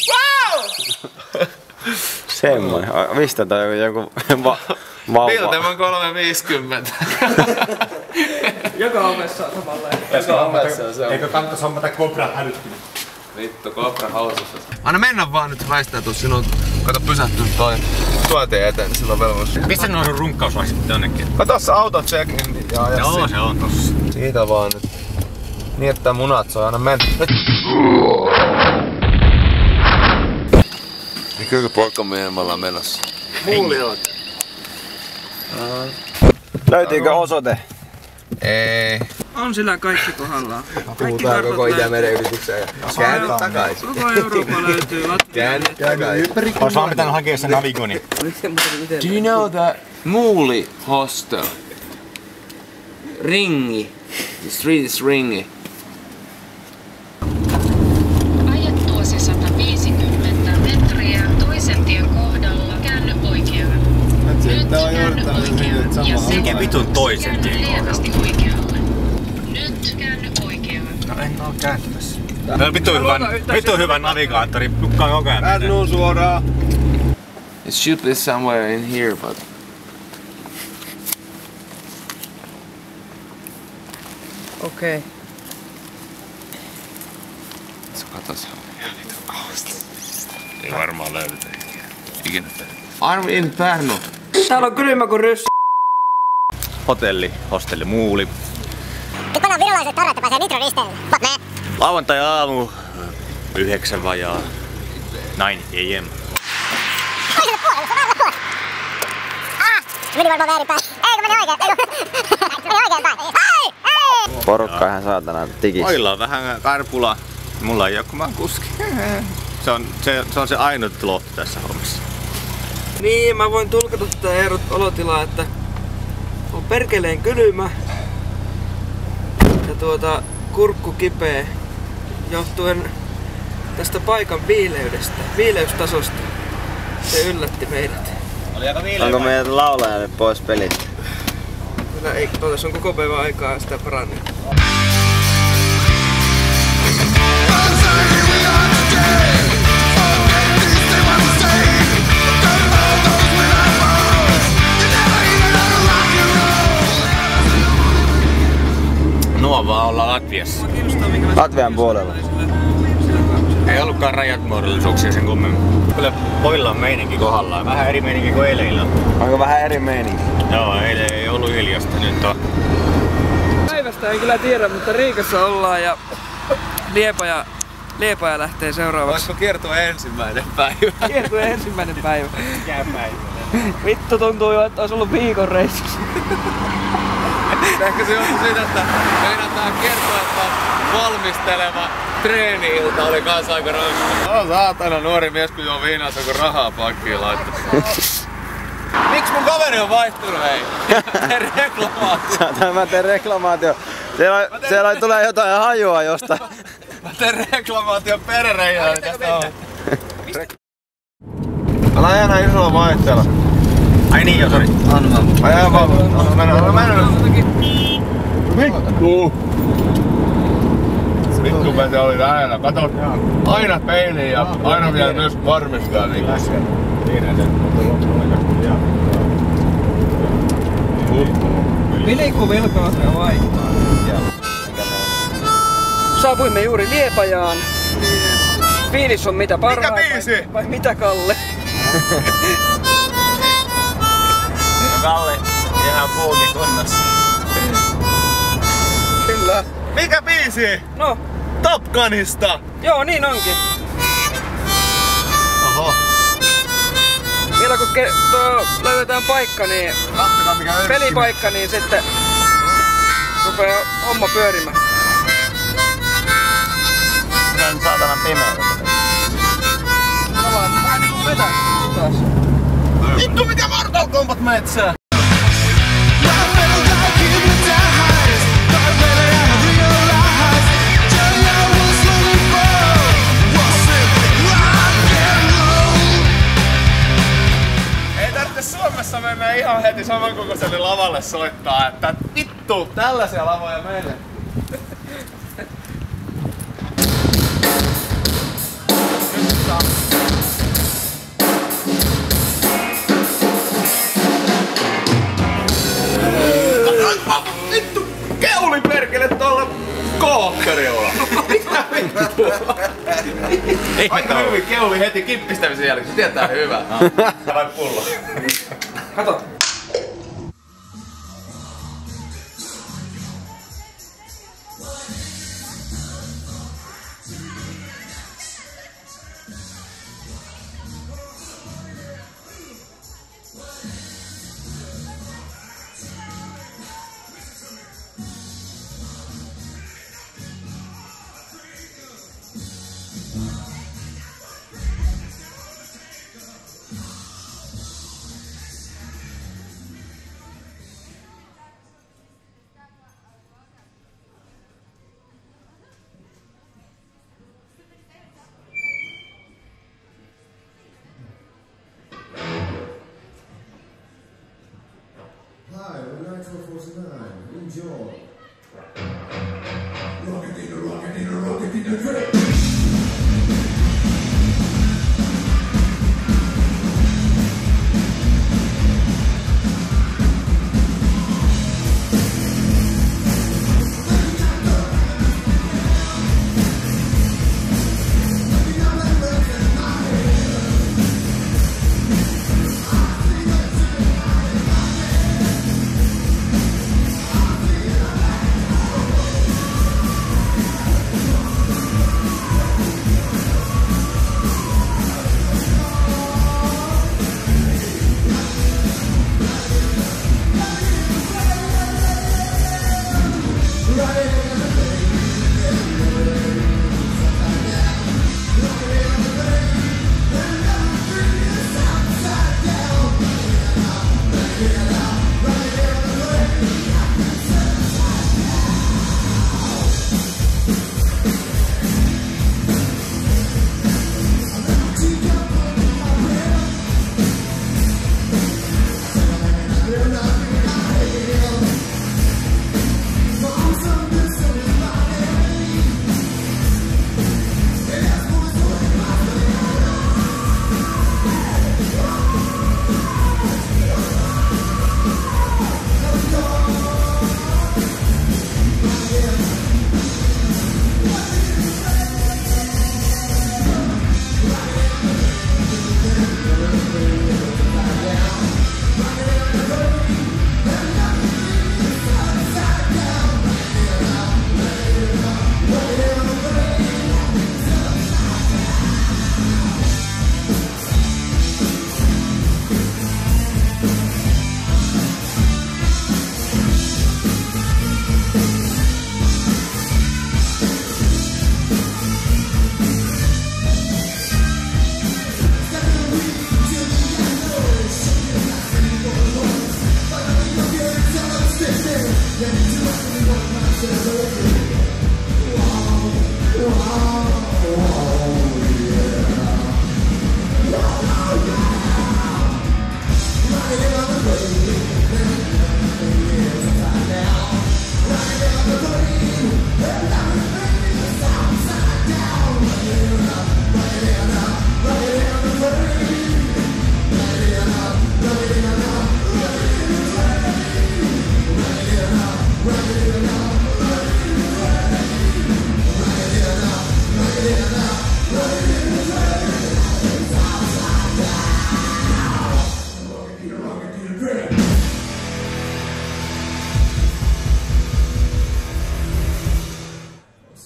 Wow! Semmoinen. Mistä toi joku vauva? Bilteman 350. Joka ovessa on samanlainen. Joka ovessa se on. Eikö kannattaisi hommata Cobra hälyttimet? Vittu, Cobra hausussa. Anna mennä vaan nyt väistää sinun. Kato pysähtynyt toi tuoteen eteen, niin sillä on velvollisuus. Missä ne on sun runkkauslaiset jonnekin? Mä tossa auto checkin ja aja Joo, se on tossa. Siitä vaan nyt. Niin että munat soi aina mennä. Kyllä poikamiehen me ollaan menossa. Muuli oot. Löytyykö osoite? Ei. On sillä kaikki kohdallaan. Puhutaan koko Itämeren yritykseen ja käänny takaisin. Koko Eurooppa löytyy. Käänny takaisin. Ois vaan pitänyt hakea se navigoni. Do you know that Muuli Hostel? Ringi. The street is Ringi. Ajettuasi 150 metriä toisen tien kohdalla käänny oikeaan. Nyt käänny oikeaan ja Minkä vitun toisen tien kohdalla? lievästi oikealle. Nyt käänny oikeaan. No en oo kääntymässä. Tää on vitun hyvä navigaattori. Nukkaan koko ajan. Käänny suoraan. It should be somewhere in here, but... Okei. Katos. Ei varmaan löydetä ikinä. Arvi in Pärnu. Täällä on kylmä kuin ryssä. Hostelli Muuli. Nyt pannaan virolaiset tarrat ja pääsee Nitro-risteilylle. Me. Lauantai-aamu 9 vajaa 9 AM. Toiselle puolelle, se on väärällä puolella. Meni varmaan väärinpäin. Eikö meni oikein? Meni oikein päin. Ai! Ei! Porukka ihan saatana tikissä. Oilla on vähän karpula. Mulla ei oo kun mä oon kuski. Se on se ainut lohti tässä hommassa. Niin, mä voin tulkata tätä Eerot olotilaa, että on perkeleen kylmä ja kurkku kipeä johtuen tästä paikan viileystasosta. Se yllätti meidät. Onko meidät laulajalle pois pelistä? Kyllä ei, tässä on koko päivän aikaa sitä parannut. Nuo vaan ollaan Latviassa. Latvian puolella. Ei ollutkaan rajatmuodollisuuksia sen kummemmin. Kyllä poilla on meininki kohdallaan. Vähän eri meininki kuin eilen illalla. Onko vähän eri meininki? Joo, eilen ei ollut hiljasta, nyt on. Päivästä en kyllä tiedä, mutta Riikassa ollaan ja Liepaja lähtee seuraavaksi. Voisiko kiertua ensimmäinen päivä? Kiertue ensimmäinen päivä. Mikä päivä? Vittu tuntuu jo, että olisi ollut viikon reissussa. Ehkä se johtuu siitä, että meinataan kertoa, että valmisteleva treeni-ilta oli kans aika rankka. No saatana nuori mies kun juo viinaa, se on kun rahaa pakkiin laittaa. Miks mun kaveri on vaihtunut, hei? Teen reklamaatio. Saatana mä teen reklamaatio. Siellä tulee jotain hajua jostain. Mä teen reklamaation perereijää, niin tästä on. Älä aina isolla vaihteella. Ai niin joo, sori. Ajaa vaan. Anna mennä. Vittu me se oli lähellä. Kato aina peiliin ja aina vielä myös varmistaa niin. Vilikko velkaa vaihtaa. Saavuimme juuri Liepajaan. Fiilis on mitä parhain. Mikä biisi? Vai mitä Kalle? Kalle, ihan puukin kunnossa. Kyllä. Mikä biisi? No, Top Gunista! joo niin onkin. Oho. Vielä kun löydetään paikka, niin Kattokaa mikä pelipaikka, niin sitten rupeaa homma pyörimään. Se on saatana pimeä. Vähän niinku vetää taas. Vittu mikä Mortal Kombat metsää! Ei tarvitse Suomessa mennä ihan heti samankokoiselle lavalle soittaa, että vittu tällaisia lavoja meille. Aika hyvin keuli heti kippistämisen jälkeen, se tietää hyvää. Vai pullo. Kato. Hi, we're Nitro 49. Enjoy. Rocketina, drip.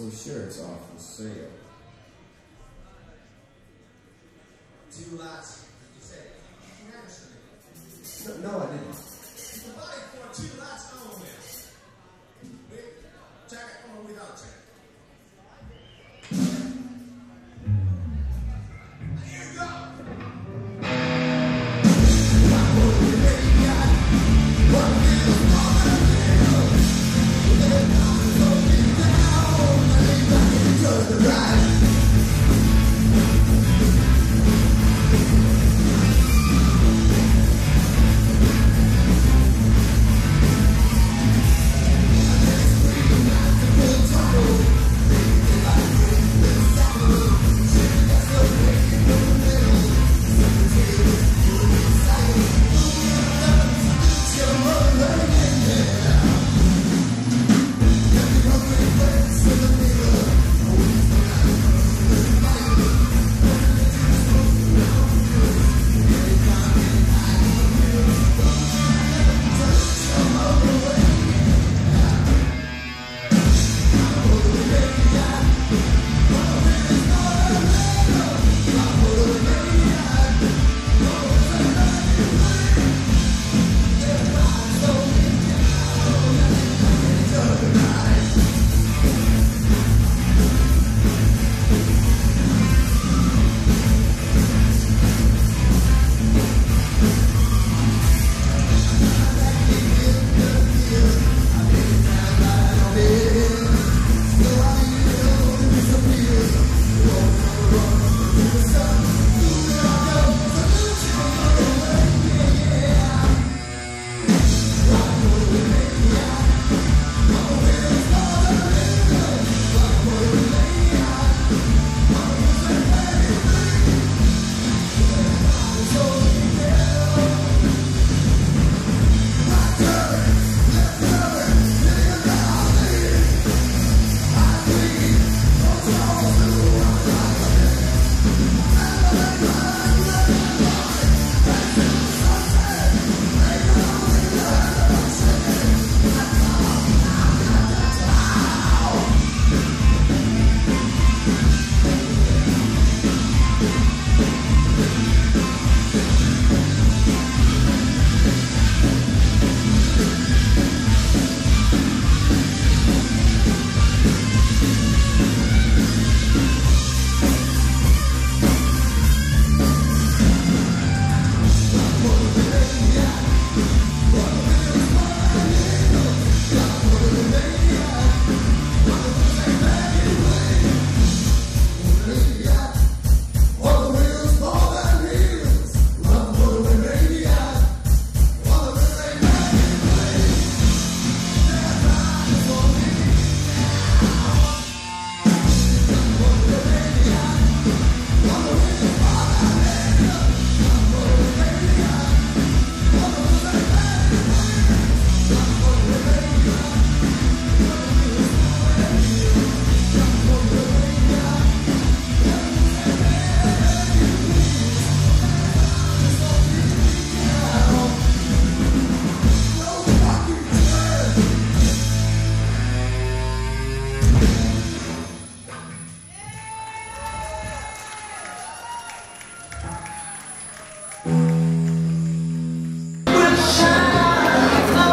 Those shirts off for sale. 2 lots. You said no, I didn't. The body for 2 lots only. Jacket or without jacket. Here you go.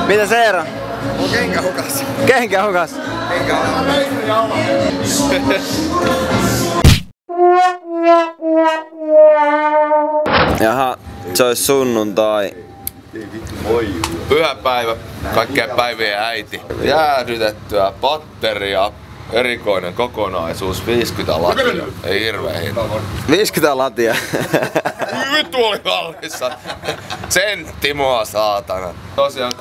Mitä Eero? On kenkä hukas. Kenkä hukas? Jaha, se olisi sunnuntai. Pyhäpäivä, kaikkea päivien äiti. Jäähdytettyä patteria, erikoinen kokonaisuus, 50 latia. Ei hirveä hinta. 50 latia. Vittu oli kallissa. Sentti mua saatana. Tosiaan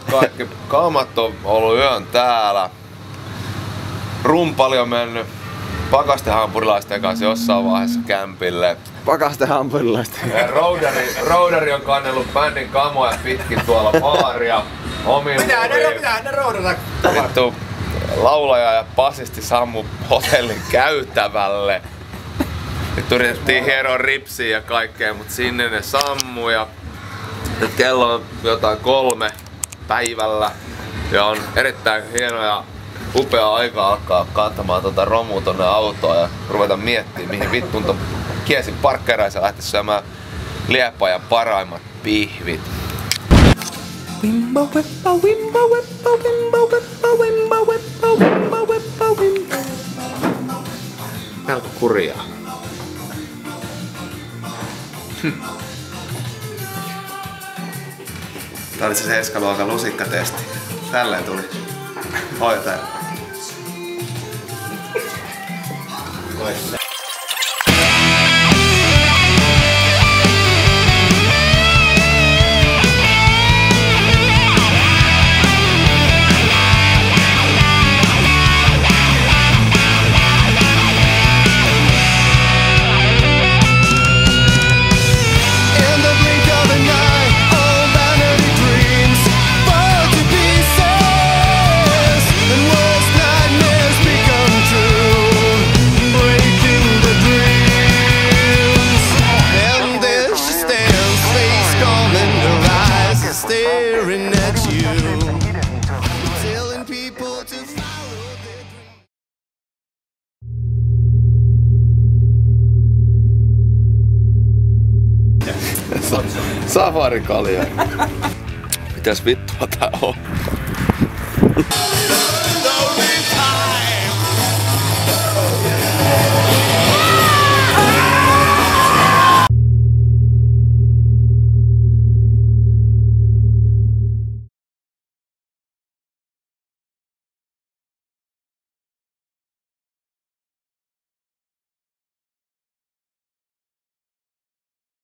kaikki kamat on ollut yön täällä. Rumpali on mennyt pakastehampurilaisten kanssa jossain vaiheessa kämpille. Pakastehampurilaisten. Roudari on kannellut bändin kamoja pitkin tuolla baaria. Pitää ne roudata. Vittu, laulaja ja basisti sammu hotellin käytävälle. Nyt yritettiin hieroa ripsiä ja kaikkea, mut sinne ne sammui ja nyt kello on jotain 3 päivällä ja on erittäin hieno ja upea aika alkaa kantamaan romua tonne autoon ja ruveta miettimään mihin vittuun ton kiesin parkkeeraisi ja lähtisi syömään Liepajan paraimmat pihvit. Wimbo weppa, wimbo weppa, wimbo weppa, wimbo weppa, wimbo weppa, wimbo. Melko kurjaa. Tää oli se 7-luokan lusikkatesti. Tälleen tuli. Oi tää. Safarikalia. Mitäs vittua tää on?